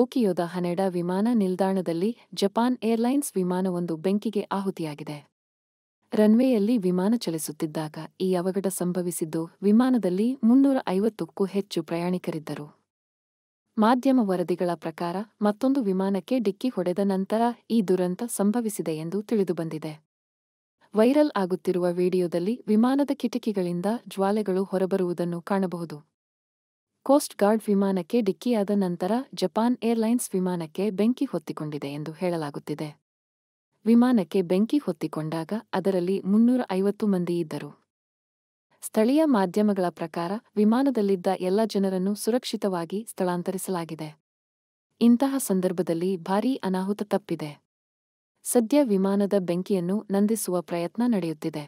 ಟೋಕಿಯೋದ ಹನೆಡಾ ವಿಮಾನ ನಿಲ್ದಾಣದಲ್ಲಿ Japan airlines ವಿಮಾನವೊಂದು ಬೆಂಕಿಗೆ ಆಹುತಿಯಾಗಿದೆ. ರನ್ವೇಯಲ್ಲಿ ವಿಮಾನ ಚಲಿಸುತ್ತಿದ್ದಾಗ ಈ ಅವಘಡ ಸಂಭವಿಸಿದ್ದು, ವಿಮಾನದಲ್ಲಿ 350ಕ್ಕೂ ಹೆಚ್ಚು ಪ್ರಯಾಣಿಕರಿದ್ದರು. ಮಾಧ್ಯಮ ವರದಿಗಳ ಪ್ರಕಾರ ಮತ್ತೊಂದು ವಿಮಾನಕ್ಕೆ ಡಿಕ್ಕಿ ಹೊಡೆದ ನಂತರ ಈ ದುರಂತ ಸಂಭವಿಸಿದೆ ಎಂದು ತಿಳಿದುಬಂದಿದೆ. ವೈರಲ್ ಆಗುತ್ತಿರುವ ವಿಡಿಯೋದಲ್ಲಿ ವಿಮಾನದ ಕಿಟಕಿಗಳಿಂದ ಜ್ವಾಲೆಗಳು ಹೊರಬರುವುದನ್ನು ಕಾಣಬಹುದು. ಕೋಸ್ಟ್ ಗಾರ್ಡ್ ವಿಮಾನಕ್ಕೆ ಡಿಕ್ಕಿಯಾದ ನಂತರ ಜಪಾನ್ ಏರ್ಲೈನ್ಸ್ ವಿಮಾನಕ್ಕೆ ಬೆಂಕಿ ಹೊತ್ತಿಕೊಂಡಿದೆ ಎಂದು ಹೇಳಲಾಗುತ್ತಿದೆ. ವಿಮಾನಕ್ಕೆ ಬೆಂಕಿ ಹೊತ್ತಿಕೊಂಡಾಗ ಅದರಲ್ಲಿ 350 ಮಂದಿ ಇದ್ದರು. ಸ್ಥಳೀಯ ಮಾಧ್ಯಮಗಳ ಪ್ರಕಾರ ವಿಮಾನದಲ್ಲಿದ್ದ ಎಲ್ಲ ಜನರನ್ನು ಸುರಕ್ಷಿತವಾಗಿ ಸ್ಥಳಾಂತರಿಸಲಾಗಿದೆ. ಇಂತಹ ಸಂದರ್ಭದಲ್ಲಿ ಭಾರೀ ಅನಾಹುತ ತಪ್ಪಿದೆ. ಸದ್ಯ ವಿಮಾನದ ಬೆಂಕಿಯನ್ನು ನಂದಿಸುವ ಪ್ರಯತ್ನ ನಡೆಯುತ್ತಿದೆ.